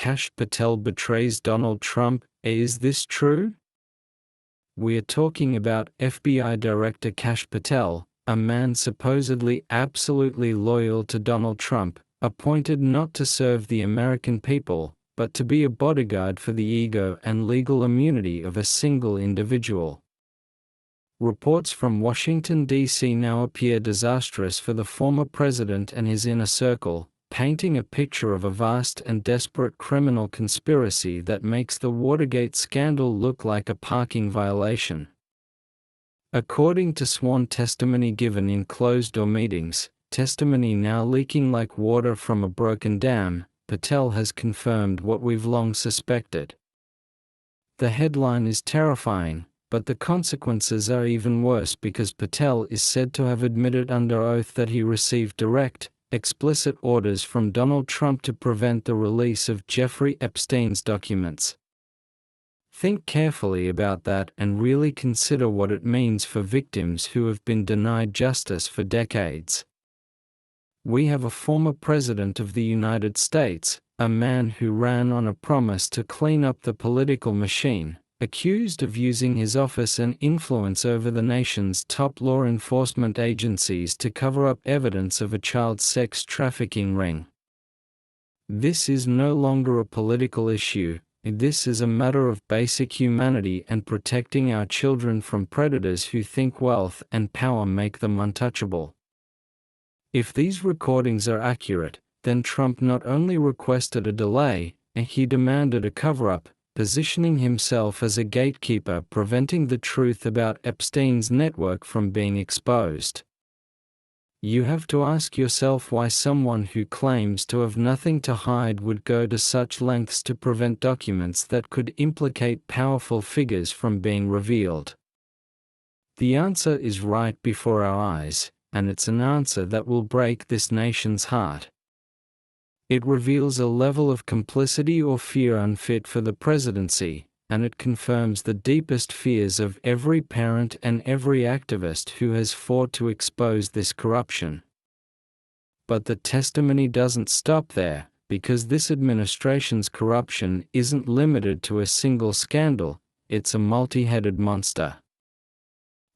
Kash Patel betrays Donald Trump. Is this true? We are talking about FBI Director Kash Patel, a man supposedly absolutely loyal to Donald Trump, appointed not to serve the American people, but to be a bodyguard for the ego and legal immunity of a single individual. Reports from Washington, D.C. now appear disastrous for the former president and his inner circle, painting a picture of a vast and desperate criminal conspiracy that makes the Watergate scandal look like a parking violation. According to sworn testimony given in closed-door meetings, testimony now leaking like water from a broken dam, Patel has confirmed what we've long suspected. The headline is terrifying, but the consequences are even worse because Patel is said to have admitted under oath that he received direct, explicit orders from Donald Trump to prevent the release of Jeffrey Epstein's documents. Think carefully about that and really consider what it means for victims who have been denied justice for decades. We have a former president of the United States, a man who ran on a promise to clean up the political machine, accused of using his office and influence over the nation's top law enforcement agencies to cover up evidence of a child sex trafficking ring. This is no longer a political issue. This is a matter of basic humanity and protecting our children from predators who think wealth and power make them untouchable. If these recordings are accurate, then Trump not only requested a delay, he demanded a cover-up, positioning himself as a gatekeeper preventing the truth about Epstein's network from being exposed. You have to ask yourself why someone who claims to have nothing to hide would go to such lengths to prevent documents that could implicate powerful figures from being revealed. The answer is right before our eyes, and it's an answer that will break this nation's heart. It reveals a level of complicity or fear unfit for the presidency, and it confirms the deepest fears of every parent and every activist who has fought to expose this corruption. But the testimony doesn't stop there, because this administration's corruption isn't limited to a single scandal, it's a multi-headed monster.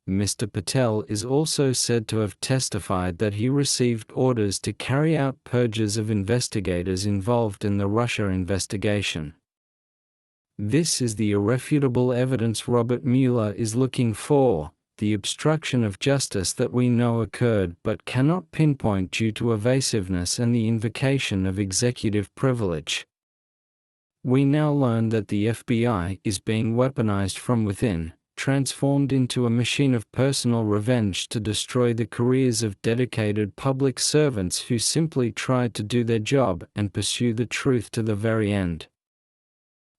Mr. Patel is also said to have testified that he received orders to carry out purges of investigators involved in the Russia investigation. This is the irrefutable evidence Robert Mueller is looking for, the obstruction of justice that we know occurred but cannot pinpoint due to evasiveness and the invocation of executive privilege. We now learn that the FBI is being weaponized from within, transformed into a machine of personal revenge to destroy the careers of dedicated public servants who simply tried to do their job and pursue the truth to the very end.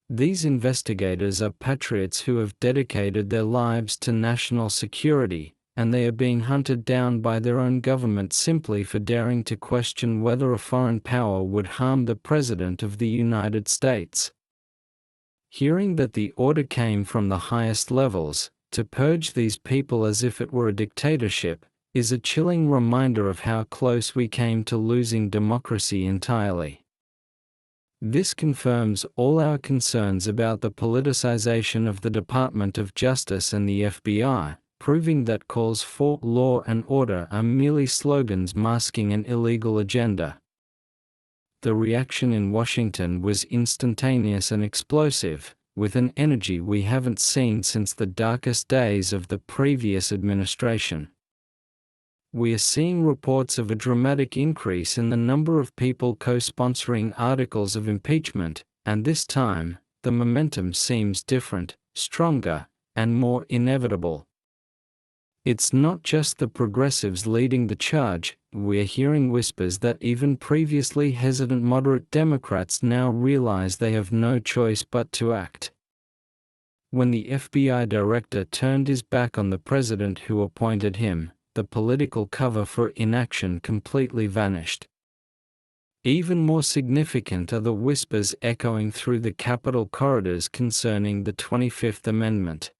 These investigators are patriots who have dedicated their lives to national security, and they are being hunted down by their own government simply for daring to question whether a foreign power would harm the President of the United States. Hearing that the order came from the highest levels, to purge these people as if it were a dictatorship, is a chilling reminder of how close we came to losing democracy entirely. This confirms all our concerns about the politicization of the Department of Justice and the FBI, proving that calls for law and order are merely slogans masking an illegal agenda. The reaction in Washington was instantaneous and explosive, with an energy we haven't seen since the darkest days of the previous administration. We are seeing reports of a dramatic increase in the number of people co-sponsoring articles of impeachment, and this time, the momentum seems different, stronger, and more inevitable. It's not just the progressives leading the charge. We're hearing whispers that even previously hesitant moderate Democrats now realize they have no choice but to act. When the FBI director turned his back on the president who appointed him, the political cover for inaction completely vanished. Even more significant are the whispers echoing through the Capitol corridors concerning the 25th Amendment.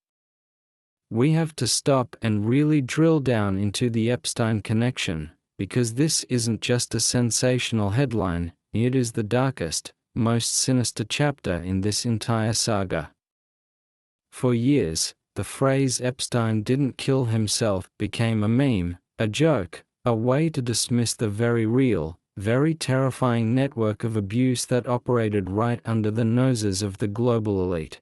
We have to stop and really drill down into the Epstein connection, because this isn't just a sensational headline, it is the darkest, most sinister chapter in this entire saga. For years, the phrase "Epstein didn't kill himself" became a meme, a joke, a way to dismiss the very real, very terrifying network of abuse that operated right under the noses of the global elite.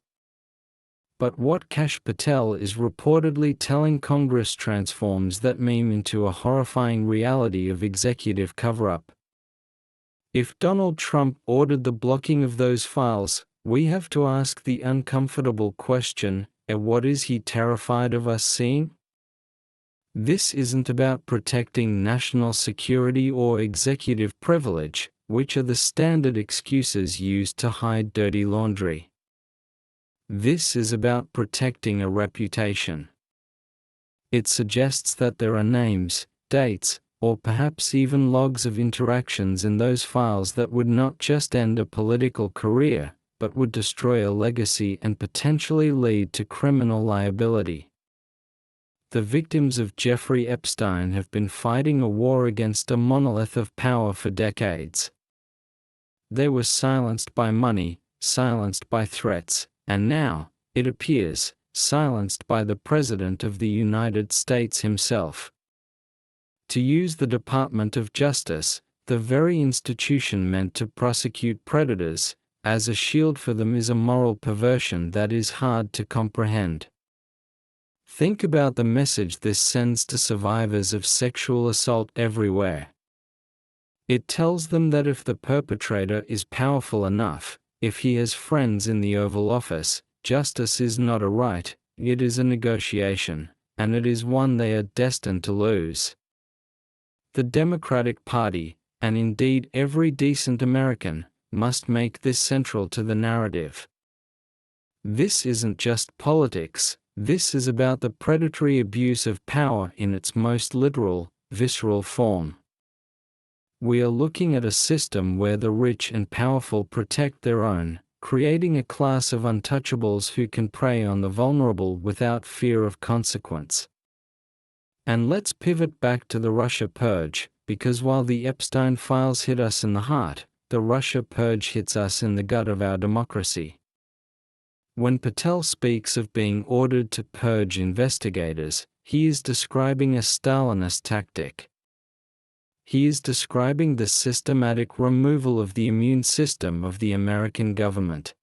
But what Kash Patel is reportedly telling Congress transforms that meme into a horrifying reality of executive cover-up. If Donald Trump ordered the blocking of those files, we have to ask the uncomfortable question, what is he terrified of us seeing? This isn't about protecting national security or executive privilege, which are the standard excuses used to hide dirty laundry. This is about protecting a reputation. It suggests that there are names, dates, or perhaps even logs of interactions in those files that would not just end a political career, but would destroy a legacy and potentially lead to criminal liability. The victims of Jeffrey Epstein have been fighting a war against a monolith of power for decades. They were silenced by money, silenced by threats, and now, it appears, silenced by the President of the United States himself. To use the Department of Justice, the very institution meant to prosecute predators, as a shield for them is a moral perversion that is hard to comprehend. Think about the message this sends to survivors of sexual assault everywhere. It tells them that if the perpetrator is powerful enough, if he has friends in the Oval Office, justice is not a right, it is a negotiation, and it is one they are destined to lose. The Democratic Party, and indeed every decent American, must make this central to the narrative. This isn't just politics, this is about the predatory abuse of power in its most literal, visceral form. We are looking at a system where the rich and powerful protect their own, creating a class of untouchables who can prey on the vulnerable without fear of consequence. And let's pivot back to the Russia purge, because while the Epstein files hit us in the heart, the Russia purge hits us in the gut of our democracy. When Patel speaks of being ordered to purge investigators, he is describing a Stalinist tactic. He is describing the systematic removal of the immune system of the American government.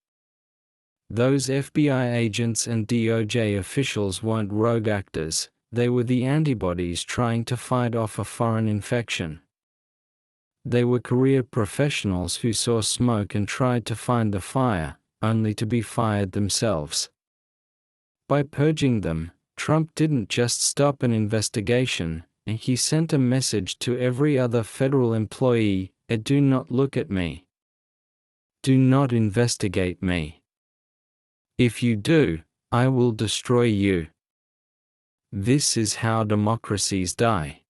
Those FBI agents and DOJ officials weren't rogue actors, they were the antibodies trying to fight off a foreign infection. They were career professionals who saw smoke and tried to find the fire, only to be fired themselves. By purging them, Trump didn't just stop an investigation, and he sent a message to every other federal employee, do not look at me. Do not investigate me. If you do, I will destroy you. This is how democracies die.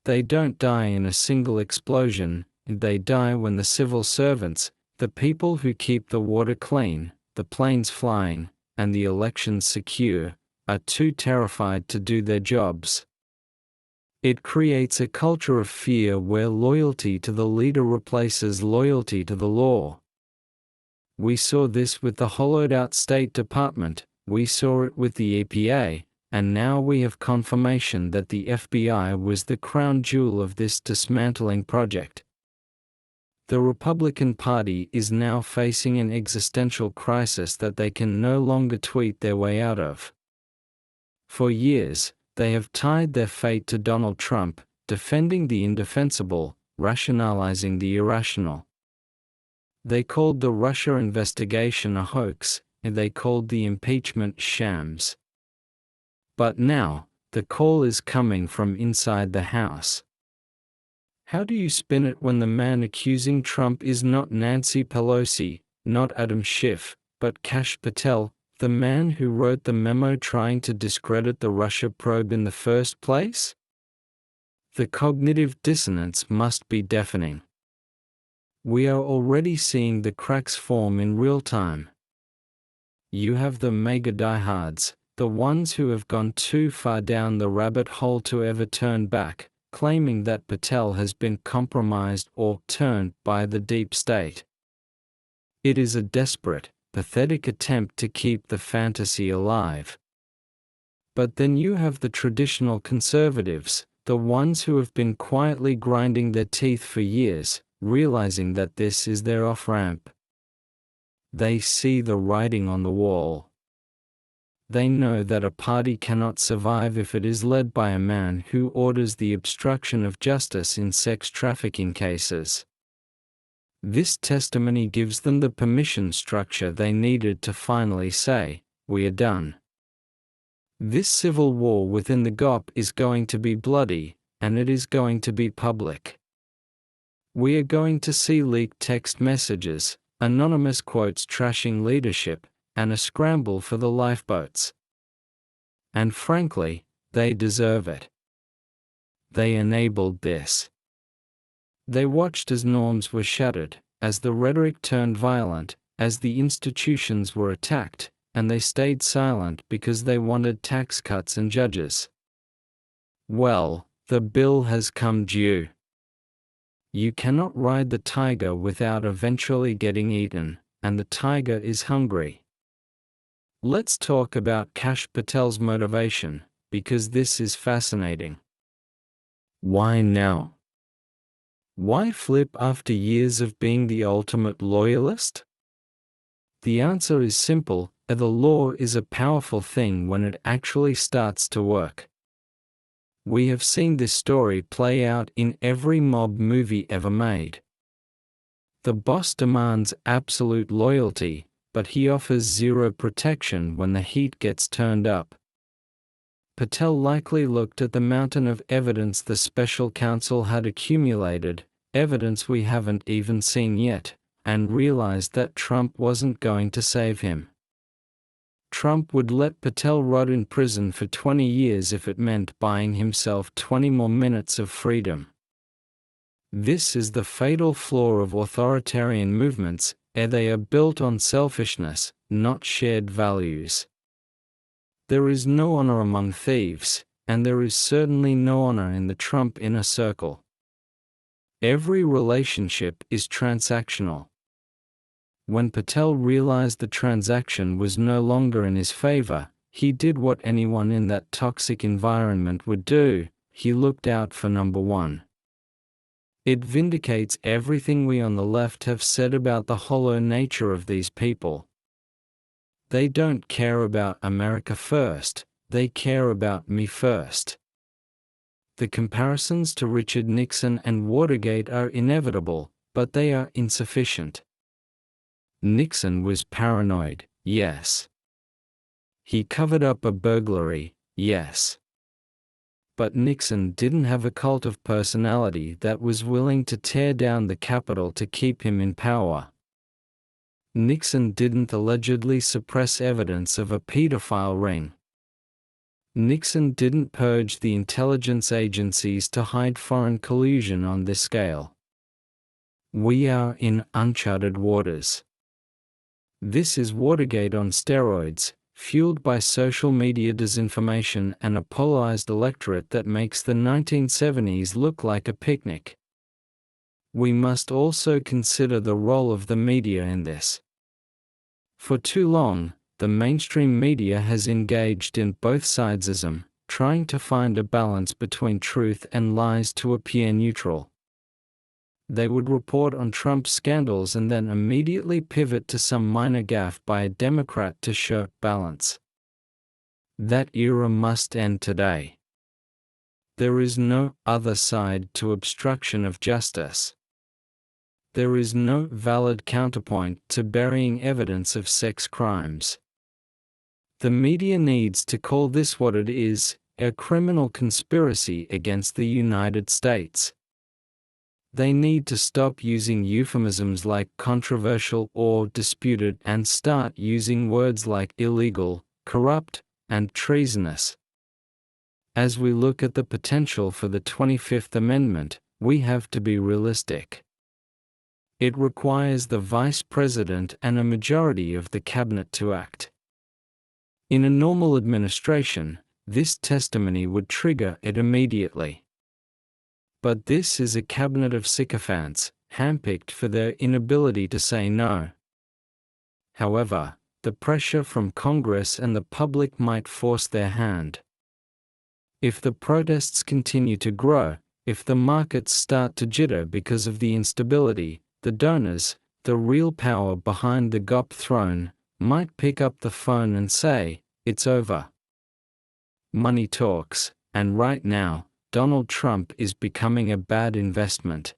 They don't die in a single explosion, they die when the civil servants, the people who keep the water clean, the planes flying, and the elections secure, are too terrified to do their jobs. It creates a culture of fear where loyalty to the leader replaces loyalty to the law. We saw this with the hollowed-out State Department, we saw it with the EPA, and now we have confirmation that the FBI was the crown jewel of this dismantling project. The Republican Party is now facing an existential crisis that they can no longer tweet their way out of. For years, they have tied their fate to Donald Trump, defending the indefensible, rationalizing the irrational. They called the Russia investigation a hoax, and they called the impeachment shams. But now, the call is coming from inside the House. How do you spin it when the man accusing Trump is not Nancy Pelosi, not Adam Schiff, but Kash Patel, the man who wrote the memo trying to discredit the Russia probe in the first place? The cognitive dissonance must be deafening. We are already seeing the cracks form in real time. You have the mega diehards, the ones who have gone too far down the rabbit hole to ever turn back, claiming that Patel has been compromised or turned by the deep state. It is a desperate, pathetic attempt to keep the fantasy alive. But then you have the traditional conservatives, the ones who have been quietly grinding their teeth for years, realizing that this is their off-ramp. They see the writing on the wall. They know that a party cannot survive if it is led by a man who orders the obstruction of justice in sex trafficking cases. This testimony gives them the permission structure they needed to finally say, "We are done." This civil war within the GOP is going to be bloody, and it is going to be public. We are going to see leaked text messages, anonymous quotes trashing leadership, and a scramble for the lifeboats. And frankly, they deserve it. They enabled this. They watched as norms were shattered, as the rhetoric turned violent, as the institutions were attacked, and they stayed silent because they wanted tax cuts and judges. Well, the bill has come due. You cannot ride the tiger without eventually getting eaten, and the tiger is hungry. Let's talk about Kash Patel's motivation, because this is fascinating. Why now? Why flip after years of being the ultimate loyalist? The answer is simple: the law is a powerful thing when it actually starts to work. We have seen this story play out in every mob movie ever made. The boss demands absolute loyalty, but he offers zero protection when the heat gets turned up. Patel likely looked at the mountain of evidence the special counsel had accumulated, evidence we haven't even seen yet, and realized that Trump wasn't going to save him. Trump would let Patel rot in prison for 20 years if it meant buying himself 20 more minutes of freedom. This is the fatal flaw of authoritarian movements: they are built on selfishness, not shared values. There is no honor among thieves, and there is certainly no honor in the Trump inner circle. Every relationship is transactional. When Patel realized the transaction was no longer in his favor, he did what anyone in that toxic environment would do: he looked out for number one. It vindicates everything we on the left have said about the hollow nature of these people. They don't care about America first, they care about me first. The comparisons to Richard Nixon and Watergate are inevitable, but they are insufficient. Nixon was paranoid, yes. He covered up a burglary, yes. But Nixon didn't have a cult of personality that was willing to tear down the Capitol to keep him in power. Nixon didn't allegedly suppress evidence of a pedophile ring. Nixon didn't purge the intelligence agencies to hide foreign collusion on this scale. We are in uncharted waters. This is Watergate on steroids, fueled by social media disinformation and a polarized electorate that makes the 1970s look like a picnic. We must also consider the role of the media in this. For too long, the mainstream media has engaged in both sidesism, trying to find a balance between truth and lies to appear neutral. They would report on Trump's scandals and then immediately pivot to some minor gaffe by a Democrat to shirk balance. That era must end today. There is no other side to obstruction of justice. There is no valid counterpoint to burying evidence of sex crimes. The media needs to call this what it is: a criminal conspiracy against the United States. They need to stop using euphemisms like controversial or disputed and start using words like illegal, corrupt, and treasonous. As we look at the potential for the 25th Amendment, we have to be realistic. It requires the Vice President and a majority of the Cabinet to act. In a normal administration, this testimony would trigger it immediately. But this is a cabinet of sycophants, handpicked for their inability to say no. However, the pressure from Congress and the public might force their hand. If the protests continue to grow, if the markets start to jitter because of the instability, the donors, the real power behind the GOP throne, might pick up the phone and say, "It's over." Money talks, and right now, Donald Trump is becoming a bad investment.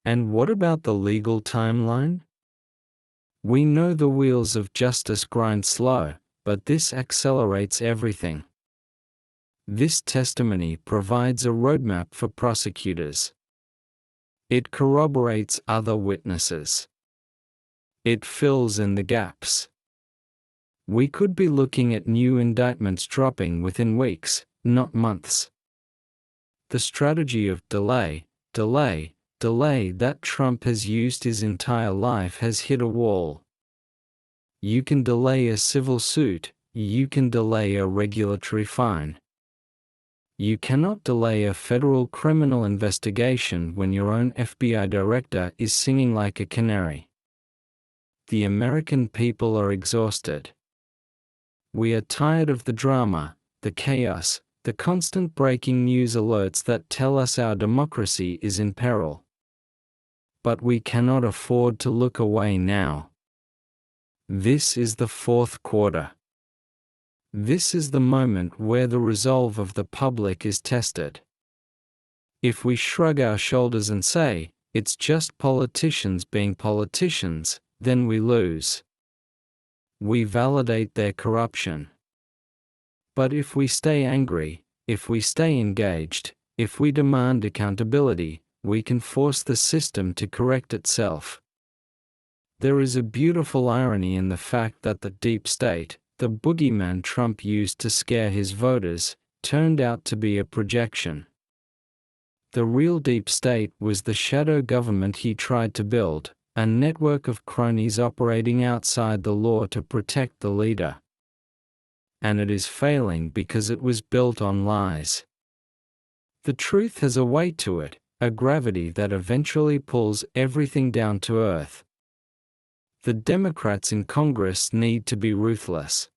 And what about the legal timeline? We know the wheels of justice grind slow, but this accelerates everything. This testimony provides a roadmap for prosecutors. It corroborates other witnesses. It fills in the gaps. We could be looking at new indictments dropping within weeks, not months. The strategy of delay, delay, delay that Trump has used his entire life has hit a wall. You can delay a civil suit, you can delay a regulatory fine. You cannot delay a federal criminal investigation when your own FBI director is singing like a canary. The American people are exhausted. We are tired of the drama, the chaos, the constant breaking news alerts that tell us our democracy is in peril. But we cannot afford to look away now. This is the fourth quarter. This is the moment where the resolve of the public is tested. If we shrug our shoulders and say, "It's just politicians being politicians," then we lose. We validate their corruption. But if we stay angry, if we stay engaged, if we demand accountability, we can force the system to correct itself. There is a beautiful irony in the fact that the deep state, the boogeyman Trump used to scare his voters, turned out to be a projection. The real deep state was the shadow government he tried to build, a network of cronies operating outside the law to protect the leader. And it is failing because it was built on lies. The truth has a weight to it, a gravity that eventually pulls everything down to earth. The Democrats in Congress need to be ruthless.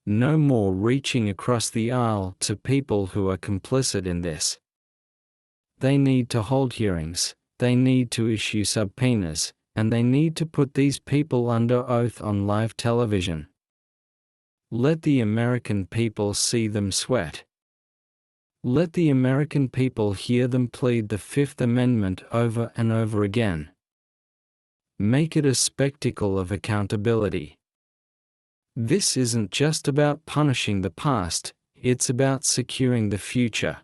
No more reaching across the aisle to people who are complicit in this. They need to hold hearings, they need to issue subpoenas, and they need to put these people under oath on live television. Let the American people see them sweat. Let the American people hear them plead the Fifth Amendment over and over again. Make it a spectacle of accountability. This isn't just about punishing the past, it's about securing the future.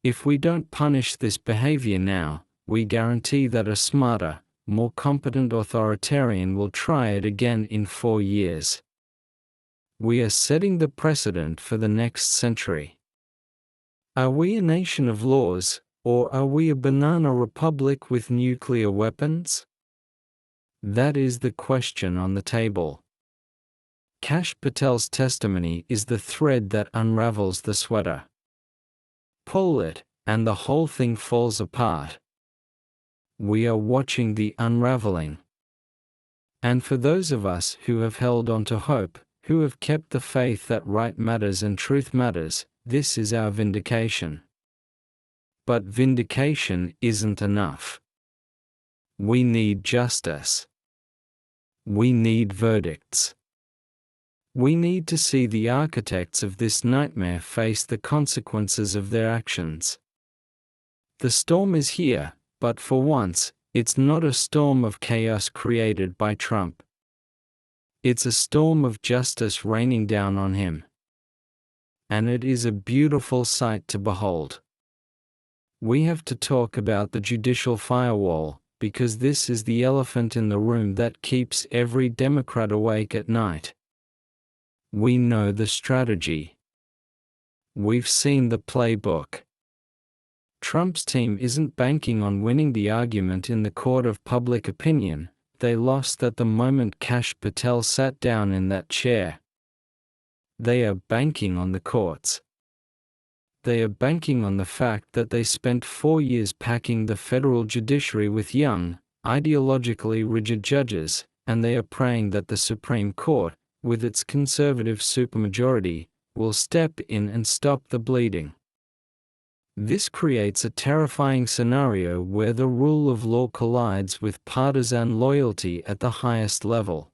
If we don't punish this behavior now, we guarantee that a smarter, more competent authoritarian will try it again in 4 years. We are setting the precedent for the next century. Are we a nation of laws, or are we a banana republic with nuclear weapons? That is the question on the table. Kash Patel's testimony is the thread that unravels the sweater. Pull it, and the whole thing falls apart. We are watching the unraveling. And for those of us who have held on to hope, who have kept the faith that right matters and truth matters, this is our vindication. But vindication isn't enough. We need justice. We need verdicts. We need to see the architects of this nightmare face the consequences of their actions. The storm is here, but for once, it's not a storm of chaos created by Trump. It's a storm of justice raining down on him. And it is a beautiful sight to behold. We have to talk about the judicial firewall, because this is the elephant in the room that keeps every Democrat awake at night. We know the strategy. We've seen the playbook. Trump's team isn't banking on winning the argument in the court of public opinion. They lost at the moment Kash Patel sat down in that chair. They are banking on the courts. They are banking on the fact that they spent 4 years packing the federal judiciary with young, ideologically rigid judges, and they are praying that the Supreme Court, with its conservative supermajority, will step in and stop the bleeding. This creates a terrifying scenario where the rule of law collides with partisan loyalty at the highest level.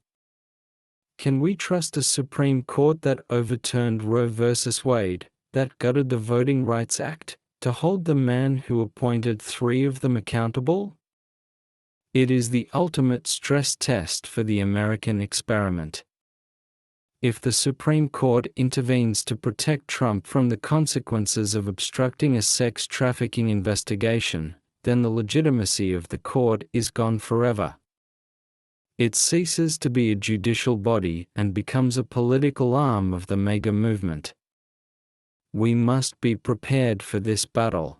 Can we trust a Supreme Court that overturned Roe v. Wade, that gutted the Voting Rights Act, to hold the man who appointed 3 of them accountable? It is the ultimate stress test for the American experiment. If the Supreme Court intervenes to protect Trump from the consequences of obstructing a sex trafficking investigation, then the legitimacy of the court is gone forever. It ceases to be a judicial body and becomes a political arm of the MAGA movement. We must be prepared for this battle.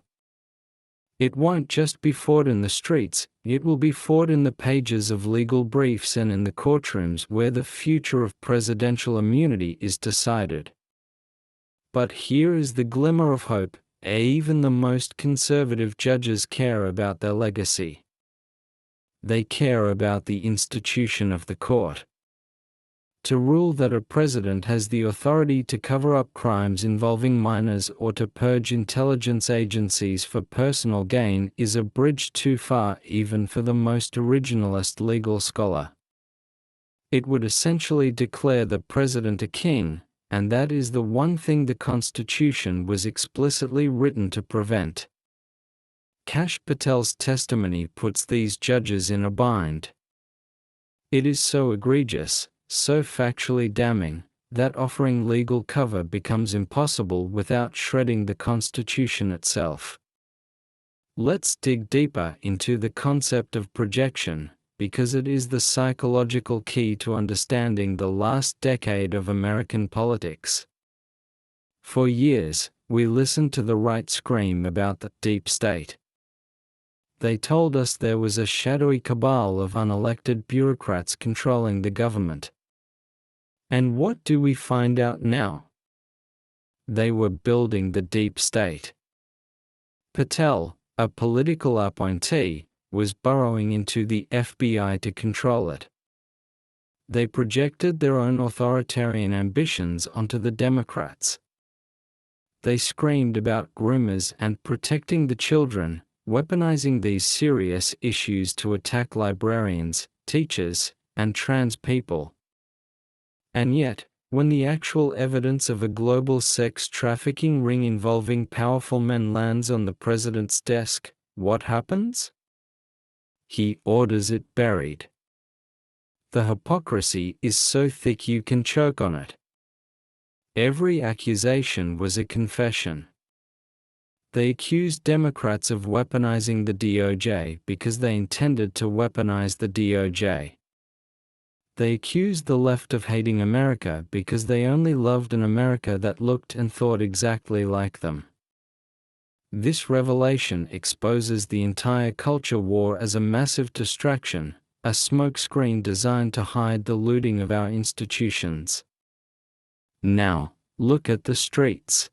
It won't just be fought in the streets, it will be fought in the pages of legal briefs and in the courtrooms where the future of presidential immunity is decided. But here is the glimmer of hope: even the most conservative judges care about their legacy. They care about the institution of the court. To rule that a president has the authority to cover up crimes involving minors or to purge intelligence agencies for personal gain is a bridge too far even for the most originalist legal scholar. It would essentially declare the president a king, and that is the one thing the Constitution was explicitly written to prevent. Kash Patel's testimony puts these judges in a bind. It is so egregious, so factually damning, that offering legal cover becomes impossible without shredding the Constitution itself. Let's dig deeper into the concept of projection, because it is the psychological key to understanding the last decade of American politics. For years, we listened to the right scream about the deep state. They told us there was a shadowy cabal of unelected bureaucrats controlling the government. And what do we find out now? They were building the deep state. Patel, a political appointee, was burrowing into the FBI to control it. They projected their own authoritarian ambitions onto the Democrats. They screamed about groomers and protecting the children, weaponizing these serious issues to attack librarians, teachers, and trans people. And yet, when the actual evidence of a global sex trafficking ring involving powerful men lands on the president's desk, what happens? He orders it buried. The hypocrisy is so thick you can choke on it. Every accusation was a confession. They accused Democrats of weaponizing the DOJ because they intended to weaponize the DOJ. They accused the left of hating America because they only loved an America that looked and thought exactly like them. This revelation exposes the entire culture war as a massive distraction, a smokescreen designed to hide the looting of our institutions. Now, look at the streets.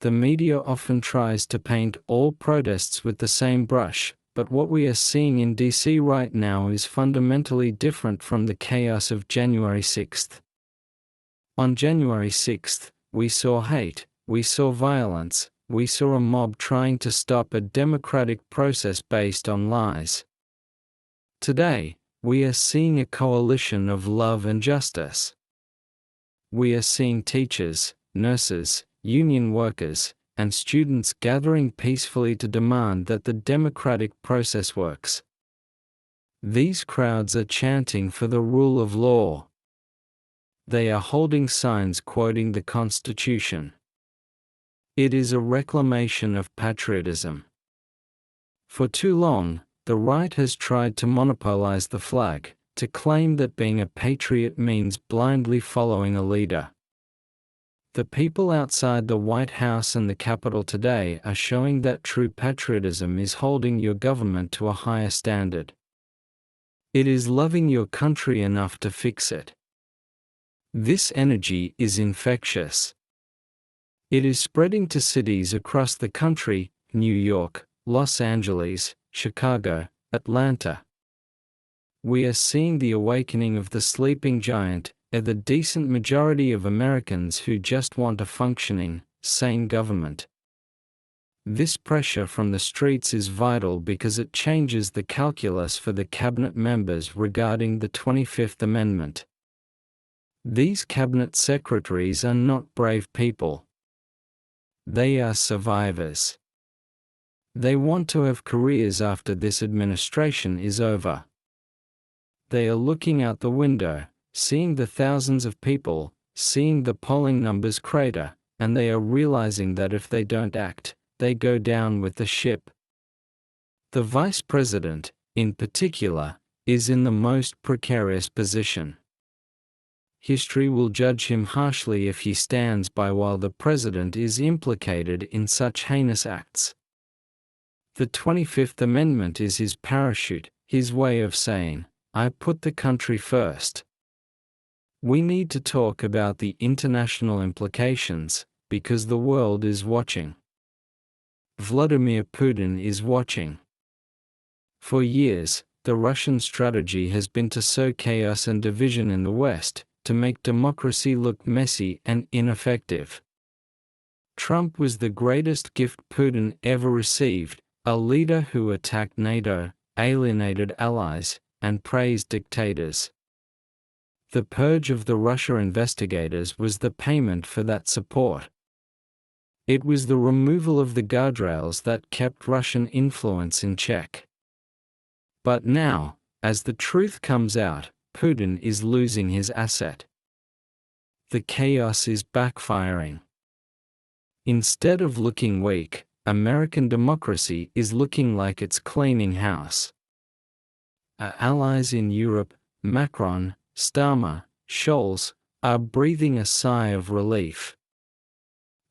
The media often tries to paint all protests with the same brush, but what we are seeing in DC right now is fundamentally different from the chaos of January 6th. On January 6th, we saw hate, we saw violence, we saw a mob trying to stop a democratic process based on lies. Today, we are seeing a coalition of love and justice. We are seeing teachers, nurses, union workers, and students gathering peacefully to demand that the democratic process works. These crowds are chanting for the rule of law. They are holding signs quoting the Constitution. It is a reclamation of patriotism. For too long, the right has tried to monopolize the flag, to claim that being a patriot means blindly following a leader. The people outside the White House and the Capitol today are showing that true patriotism is holding your government to a higher standard. It is loving your country enough to fix it. This energy is infectious. It is spreading to cities across the country: New York, Los Angeles, Chicago, Atlanta. We are seeing the awakening of the sleeping giant, the decent majority of Americans who just want a functioning, sane government. This pressure from the streets is vital because it changes the calculus for the cabinet members regarding the 25th Amendment. These cabinet secretaries are not brave people. They are survivors. They want to have careers after this administration is over. They are looking out the window, seeing the thousands of people, seeing the polling numbers crater, and they are realizing that if they don't act, they go down with the ship. The vice president, in particular, is in the most precarious position. History will judge him harshly if he stands by while the president is implicated in such heinous acts. The 25th Amendment is his parachute, his way of saying, I put the country first. We need to talk about the international implications, because the world is watching. Vladimir Putin is watching. For years, the Russian strategy has been to sow chaos and division in the West, to make democracy look messy and ineffective. Trump was the greatest gift Putin ever received, a leader who attacked NATO, alienated allies, and praised dictators. The purge of the Russia investigators was the payment for that support. It was the removal of the guardrails that kept Russian influence in check. But now, as the truth comes out, Putin is losing his asset. The chaos is backfiring. Instead of looking weak, American democracy is looking like it's cleaning house. Our allies in Europe, Macron, Starmer, Scholz, are breathing a sigh of relief.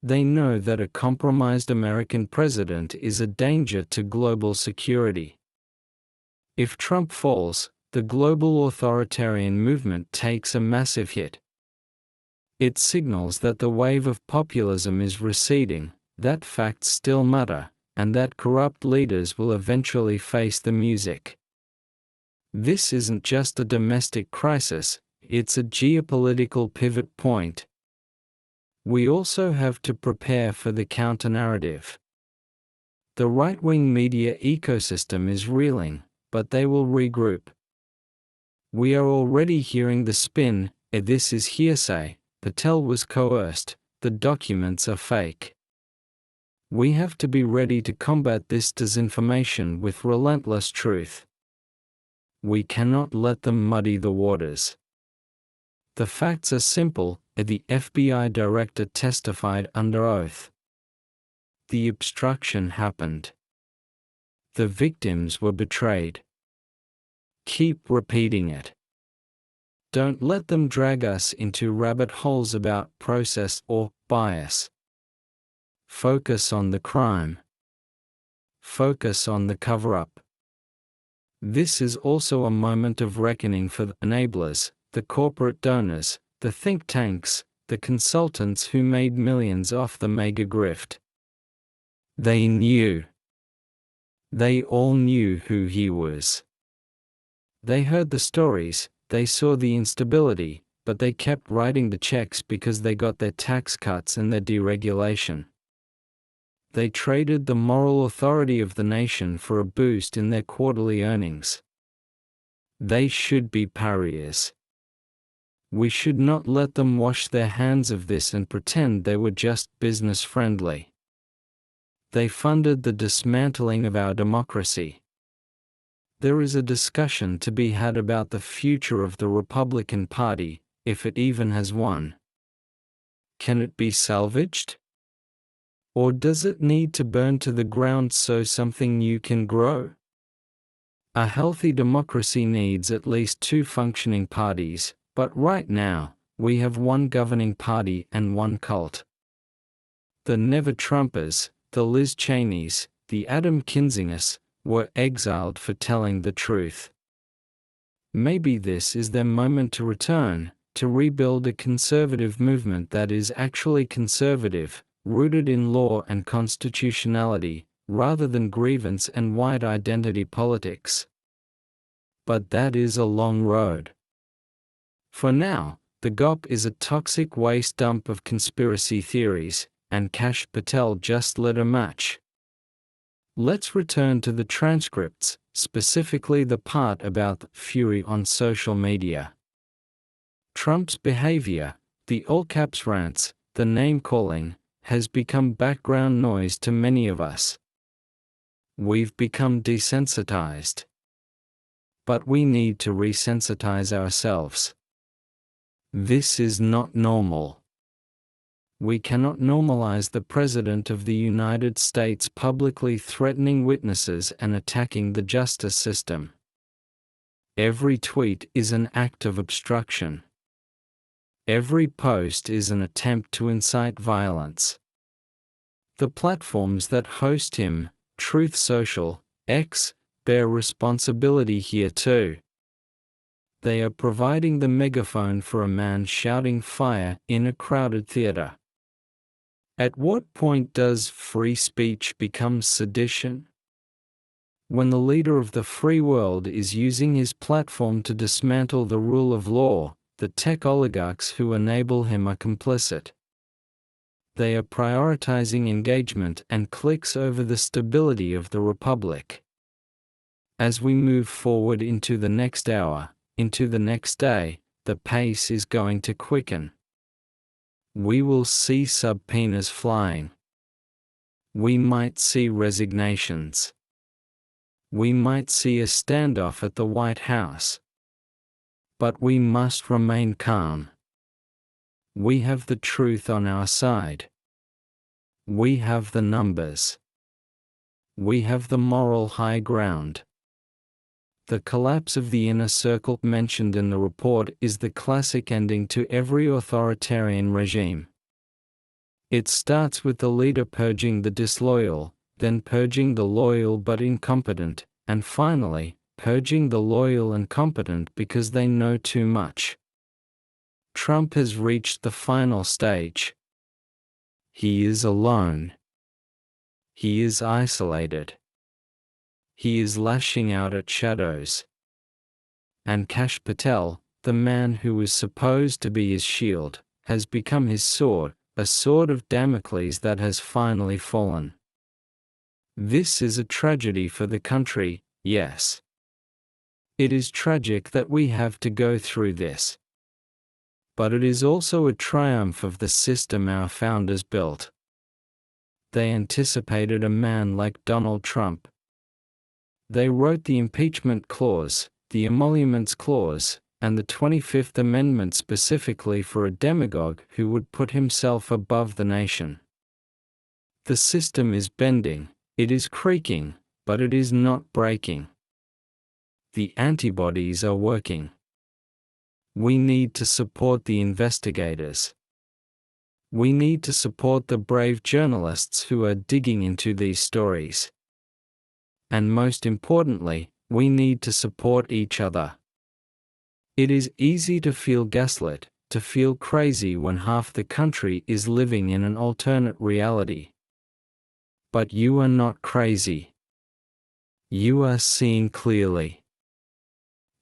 They know that a compromised American president is a danger to global security. If Trump falls, the global authoritarian movement takes a massive hit. It signals that the wave of populism is receding, that facts still matter, and that corrupt leaders will eventually face the music. This isn't just a domestic crisis, it's a geopolitical pivot point. We also have to prepare for the counter-narrative. The right-wing media ecosystem is reeling, but they will regroup. We are already hearing the spin, this is hearsay, Patel was coerced, the documents are fake. We have to be ready to combat this disinformation with relentless truth. We cannot let them muddy the waters. The facts are simple, the FBI director testified under oath. The obstruction happened. The victims were betrayed. Keep repeating it. Don't let them drag us into rabbit holes about process or bias. Focus on the crime. Focus on the cover-up. This is also a moment of reckoning for the enablers, the corporate donors, the think tanks, the consultants who made millions off the mega grift. They knew. They all knew who he was. They heard the stories, they saw the instability, but they kept writing the checks because they got their tax cuts and their deregulation. They traded the moral authority of the nation for a boost in their quarterly earnings. They should be pariahs. We should not let them wash their hands of this and pretend they were just business-friendly. They funded the dismantling of our democracy. There is a discussion to be had about the future of the Republican Party, if it even has one. Can it be salvaged? Or does it need to burn to the ground so something new can grow? A healthy democracy needs at least two functioning parties, but right now, we have one governing party and one cult. The never-Trumpers, the Liz Cheneys, the Adam Kinzingers, were exiled for telling the truth. Maybe this is their moment to return, to rebuild a conservative movement that is actually conservative, rooted in law and constitutionality, rather than grievance and white identity politics. But that is a long road. For now, the GOP is a toxic waste dump of conspiracy theories, and Kash Patel just lit a match. Let's return to the transcripts, specifically the part about fury on social media. Trump's behavior, the all-caps rants, the name-calling, has become background noise to many of us. We've become desensitized. But we need to resensitize ourselves. This is not normal. We cannot normalize the President of the United States publicly threatening witnesses and attacking the justice system. Every tweet is an act of obstruction. Every post is an attempt to incite violence. The platforms that host him, Truth Social, X, bear responsibility here too. They are providing the megaphone for a man shouting fire in a crowded theater. At what point does free speech become sedition? When the leader of the free world is using his platform to dismantle the rule of law, the tech oligarchs who enable him are complicit. They are prioritizing engagement and clicks over the stability of the republic. As we move forward into the next hour, into the next day, the pace is going to quicken. We will see subpoenas flying. We might see resignations. We might see a standoff at the White House. But we must remain calm. We have the truth on our side. We have the numbers. We have the moral high ground. The collapse of the inner circle mentioned in the report is the classic ending to every authoritarian regime. It starts with the leader purging the disloyal, then purging the loyal but incompetent, and finally, purging the loyal and competent because they know too much. Trump has reached the final stage. He is alone. He is isolated. He is lashing out at shadows. And Kash Patel, the man who was supposed to be his shield, has become his sword, a sword of Damocles that has finally fallen. This is a tragedy for the country, yes. It is tragic that we have to go through this. But it is also a triumph of the system our founders built. They anticipated a man like Donald Trump. They wrote the impeachment clause, the emoluments clause, and the 25th Amendment specifically for a demagogue who would put himself above the nation. The system is bending, it is creaking, but it is not breaking. The antibodies are working. We need to support the investigators. We need to support the brave journalists who are digging into these stories. And most importantly, we need to support each other. It is easy to feel gaslit, to feel crazy when half the country is living in an alternate reality. But you are not crazy. You are seeing clearly.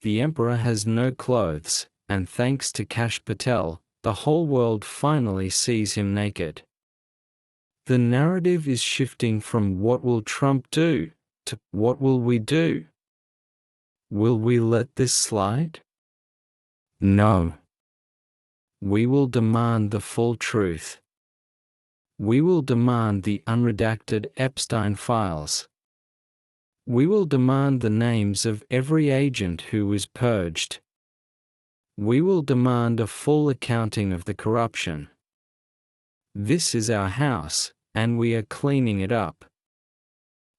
The emperor has no clothes, and thanks to Kash Patel, the whole world finally sees him naked. The narrative is shifting from what will Trump do, to what will we do? Will we let this slide? No. We will demand the full truth. We will demand the unredacted Epstein files. We will demand the names of every agent who was purged. We will demand a full accounting of the corruption. This is our house, and we are cleaning it up.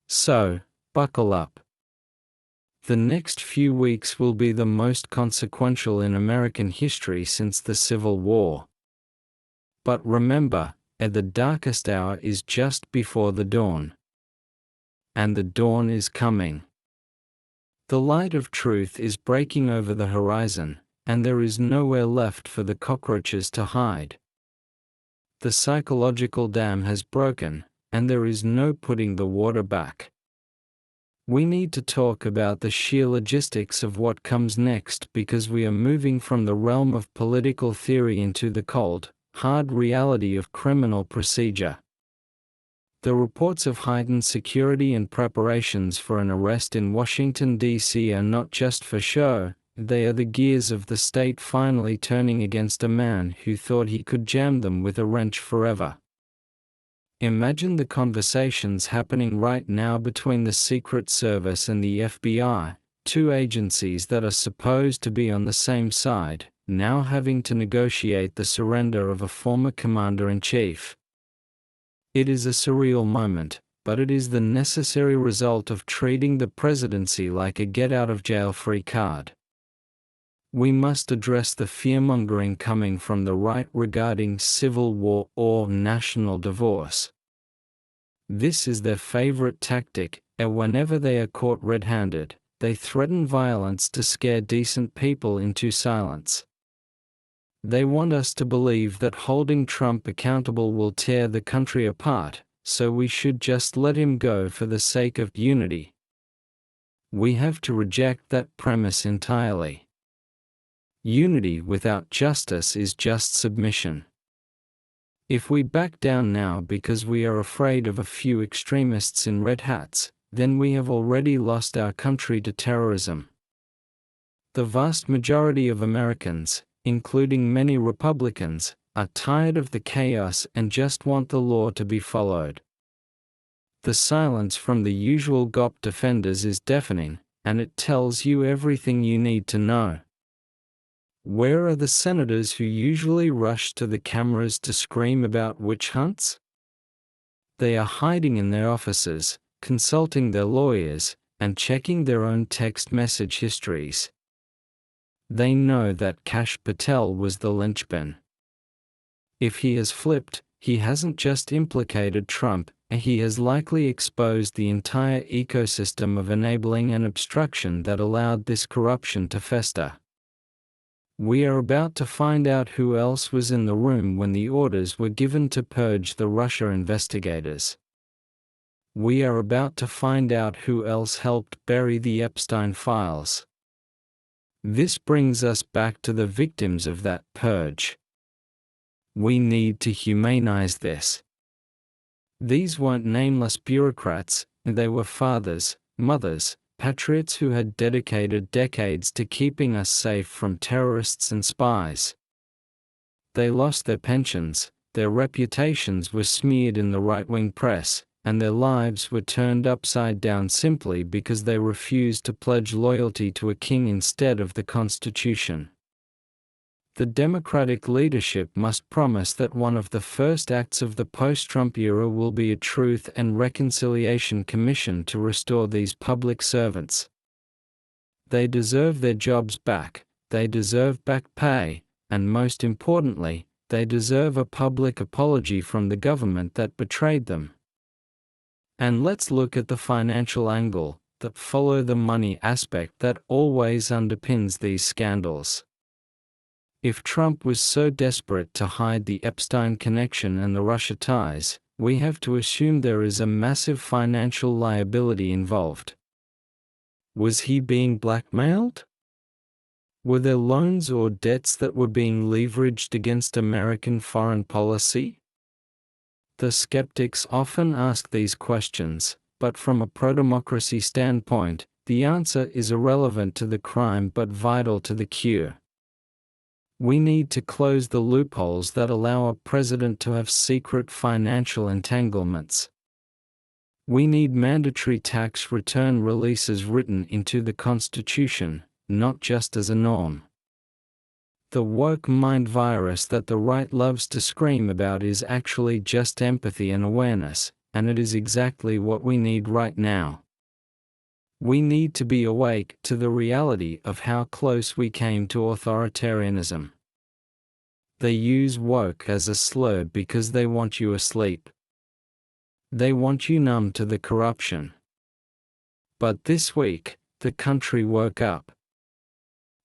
So, buckle up. The next few weeks will be the most consequential in American history since the Civil War. But remember, the darkest hour is just before the dawn. And the dawn is coming. The light of truth is breaking over the horizon, and there is nowhere left for the cockroaches to hide. The psychological dam has broken, and there is no putting the water back. We need to talk about the sheer logistics of what comes next because we are moving from the realm of political theory into the cold, hard reality of criminal procedure. The reports of heightened security and preparations for an arrest in Washington, D.C. are not just for show, they are the gears of the state finally turning against a man who thought he could jam them with a wrench forever. Imagine the conversations happening right now between the Secret Service and the FBI, two agencies that are supposed to be on the same side, now having to negotiate the surrender of a former commander-in-chief. It is a surreal moment, but it is the necessary result of treating the presidency like a get-out-of-jail-free card. We must address the fear-mongering coming from the right regarding civil war or national divorce. This is their favorite tactic, and whenever they are caught red-handed, they threaten violence to scare decent people into silence. They want us to believe that holding Trump accountable will tear the country apart, so we should just let him go for the sake of unity. We have to reject that premise entirely. Unity without justice is just submission. If we back down now because we are afraid of a few extremists in red hats, then we have already lost our country to terrorism. The vast majority of Americans, including many Republicans, are tired of the chaos and just want the law to be followed. The silence from the usual GOP defenders is deafening, and it tells you everything you need to know. Where are the senators who usually rush to the cameras to scream about witch hunts? They are hiding in their offices, consulting their lawyers, and checking their own text message histories. They know that Kash Patel was the linchpin. If he has flipped, he hasn't just implicated Trump, he has likely exposed the entire ecosystem of enabling and obstruction that allowed this corruption to fester. We are about to find out who else was in the room when the orders were given to purge the Russia investigators. We are about to find out who else helped bury the Epstein files. This brings us back to the victims of that purge. We need to humanize this. These weren't nameless bureaucrats, they were fathers, mothers, patriots who had dedicated decades to keeping us safe from terrorists and spies. They lost their pensions, their reputations were smeared in the right-wing press, and their lives were turned upside down simply because they refused to pledge loyalty to a king instead of the Constitution. The Democratic leadership must promise that one of the first acts of the post-Trump era will be a Truth and Reconciliation Commission to restore these public servants. They deserve their jobs back, they deserve back pay, and most importantly, they deserve a public apology from the government that betrayed them. And let's look at the financial angle, the follow the money aspect that always underpins these scandals. If Trump was so desperate to hide the Epstein connection and the Russia ties, we have to assume there is a massive financial liability involved. Was he being blackmailed? Were there loans or debts that were being leveraged against American foreign policy? The skeptics often ask these questions, but from a pro-democracy standpoint, the answer is irrelevant to the crime but vital to the cure. We need to close the loopholes that allow a president to have secret financial entanglements. We need mandatory tax return releases written into the Constitution, not just as a norm. The woke mind virus that the right loves to scream about is actually just empathy and awareness, and it is exactly what we need right now. We need to be awake to the reality of how close we came to authoritarianism. They use woke as a slur because they want you asleep. They want you numb to the corruption. But this week, the country woke up.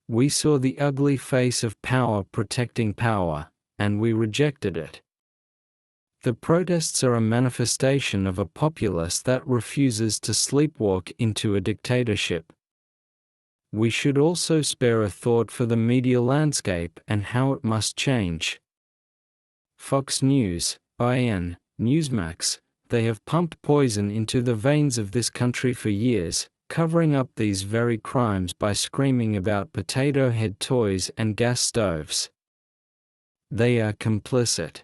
We saw the ugly face of power protecting power, and we rejected it. The protests are a manifestation of a populace that refuses to sleepwalk into a dictatorship. We should also spare a thought for the media landscape and how it must change. Fox News, IN, Newsmax, they have pumped poison into the veins of this country for years, covering up these very crimes by screaming about potato head toys and gas stoves. They are complicit.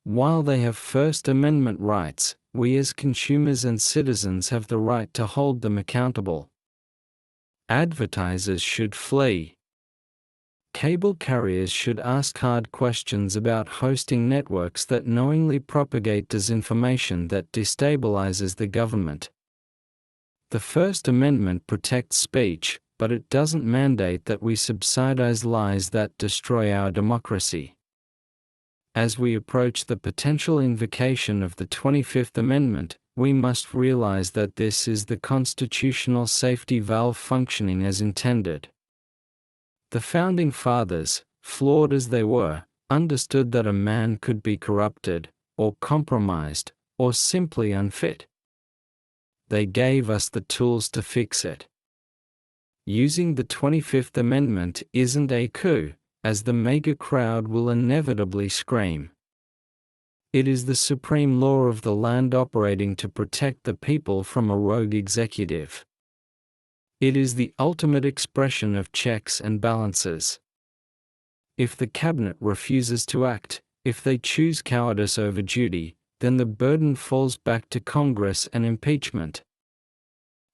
While they have First Amendment rights, we as consumers and citizens have the right to hold them accountable. Advertisers should flee. Cable carriers should ask hard questions about hosting networks that knowingly propagate disinformation that destabilizes the government. The First Amendment protects speech, but it doesn't mandate that we subsidize lies that destroy our democracy. As we approach the potential invocation of the 25th Amendment, we must realize that this is the constitutional safety valve functioning as intended. The Founding Fathers, flawed as they were, understood that a man could be corrupted, or compromised, or simply unfit. They gave us the tools to fix it. Using the 25th Amendment isn't a coup, as the mega crowd will inevitably scream. It is the supreme law of the land operating to protect the people from a rogue executive. It is the ultimate expression of checks and balances. If the cabinet refuses to act, if they choose cowardice over duty, then the burden falls back to Congress and impeachment.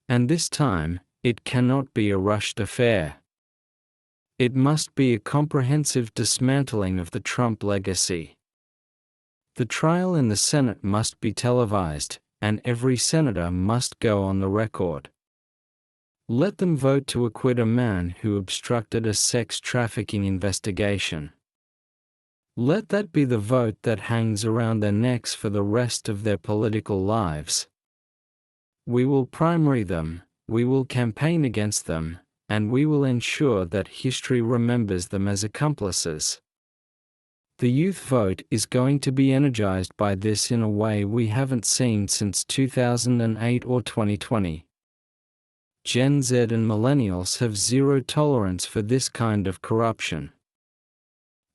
And this time, it cannot be a rushed affair. It must be a comprehensive dismantling of the Trump legacy. The trial in the Senate must be televised, and every senator must go on the record. Let them vote to acquit a man who obstructed a sex trafficking investigation. Let that be the vote that hangs around their necks for the rest of their political lives. We will primary them, we will campaign against them, and we will ensure that history remembers them as accomplices. The youth vote is going to be energized by this in a way we haven't seen since 2008 or 2020. Gen Z and millennials have zero tolerance for this kind of corruption.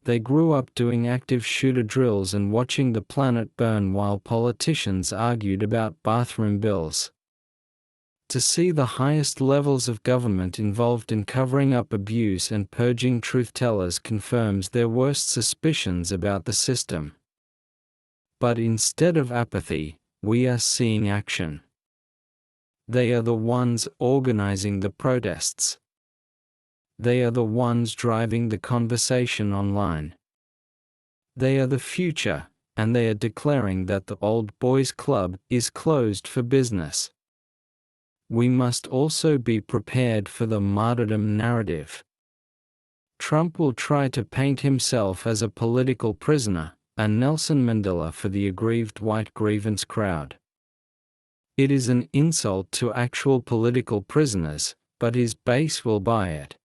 They grew up doing active shooter drills and watching the planet burn while politicians argued about bathroom bills. To see the highest levels of government involved in covering up abuse and purging truth-tellers confirms their worst suspicions about the system. But instead of apathy, we are seeing action. They are the ones organizing the protests. They are the ones driving the conversation online. They are the future, and they are declaring that the old boys club is closed for business. We must also be prepared for the martyrdom narrative. Trump will try to paint himself as a political prisoner, a Nelson Mandela for the aggrieved white grievance crowd. It is an insult to actual political prisoners, but his base will buy it.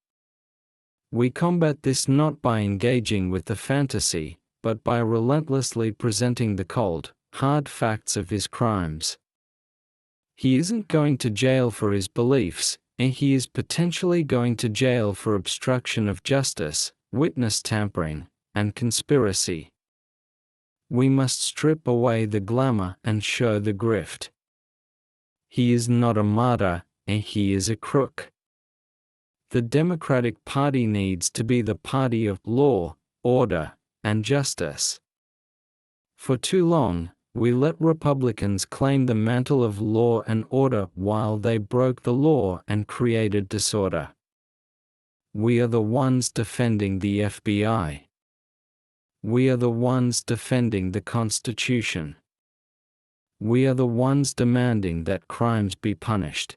We combat this not by engaging with the fantasy, but by relentlessly presenting the cold, hard facts of his crimes. He isn't going to jail for his beliefs, and he is potentially going to jail for obstruction of justice, witness tampering, and conspiracy. We must strip away the glamour and show the grift. He is not a martyr, and he is a crook. The Democratic Party needs to be the party of law, order, and justice. For too long, we let Republicans claim the mantle of law and order while they broke the law and created disorder. We are the ones defending the FBI. We are the ones defending the Constitution. We are the ones demanding that crimes be punished.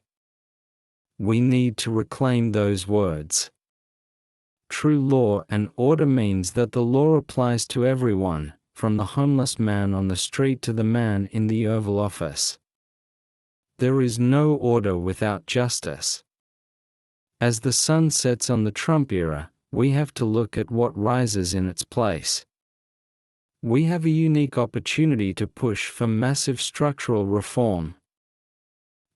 We need to reclaim those words. True law and order means that the law applies to everyone, from the homeless man on the street to the man in the Oval Office. There is no order without justice. As the sun sets on the Trump era, we have to look at what rises in its place. We have a unique opportunity to push for massive structural reform.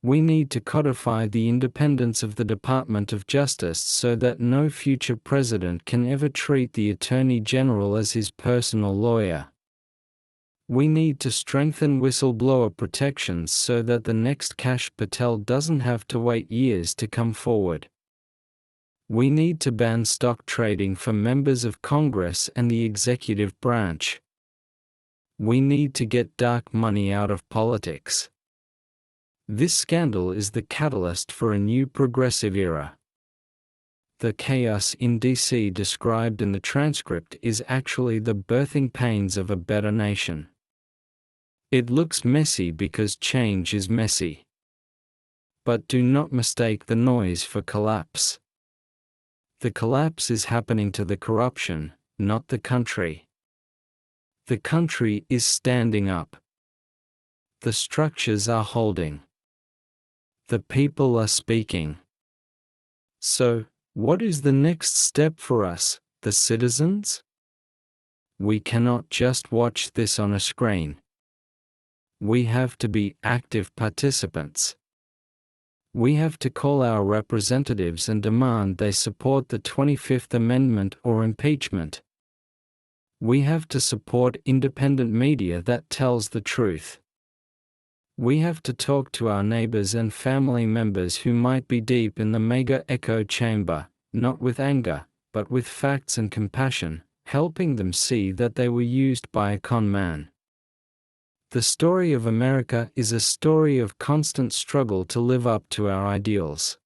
We need to codify the independence of the Department of Justice so that no future president can ever treat the Attorney General as his personal lawyer. We need to strengthen whistleblower protections so that the next Kash Patel doesn't have to wait years to come forward. We need to ban stock trading for members of Congress and the executive branch. We need to get dark money out of politics. This scandal is the catalyst for a new progressive era. The chaos in DC described in the transcript is actually the birthing pains of a better nation. It looks messy because change is messy. But do not mistake the noise for collapse. The collapse is happening to the corruption, not the country. The country is standing up. The structures are holding. The people are speaking. So, what is the next step for us, the citizens? We cannot just watch this on a screen. We have to be active participants. We have to call our representatives and demand they support the 25th Amendment or impeachment. We have to support independent media that tells the truth. We have to talk to our neighbors and family members who might be deep in the mega echo chamber, not with anger, but with facts and compassion, helping them see that they were used by a con man. The story of America is a story of constant struggle to live up to our ideals.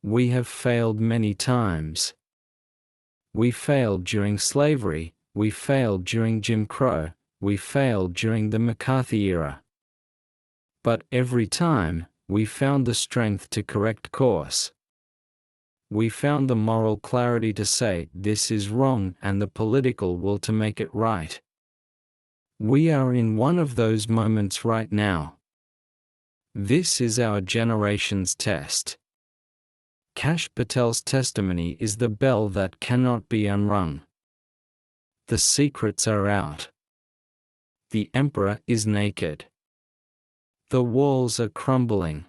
We have failed many times. We failed during slavery, we failed during Jim Crow, we failed during the McCarthy era. But every time, we found the strength to correct course. We found the moral clarity to say this is wrong and the political will to make it right. We are in one of those moments right now. This is our generation's test. Kash Patel's testimony is the bell that cannot be unrung. The secrets are out. The emperor is naked. The walls are crumbling.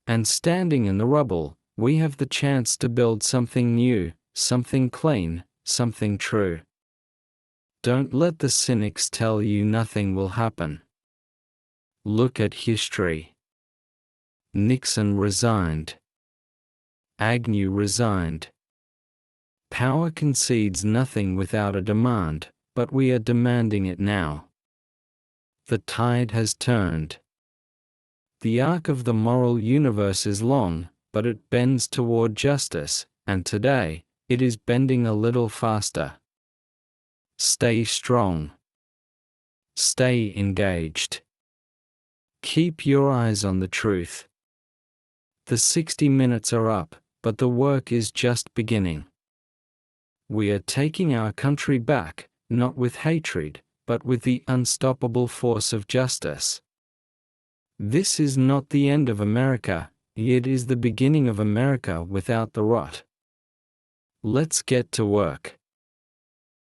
And standing in the rubble, we have the chance to build something new, something clean, something true. Don't let the cynics tell you nothing will happen. Look at history. Nixon resigned. Agnew resigned. Power concedes nothing without a demand, but we are demanding it now. The tide has turned. The arc of the moral universe is long, but it bends toward justice, and today, it is bending a little faster. Stay strong. Stay engaged. Keep your eyes on the truth. The 60 minutes are up, but the work is just beginning. We are taking our country back, not with hatred, but with the unstoppable force of justice. This is not the end of America, it is the beginning of America without the rot. Let's get to work.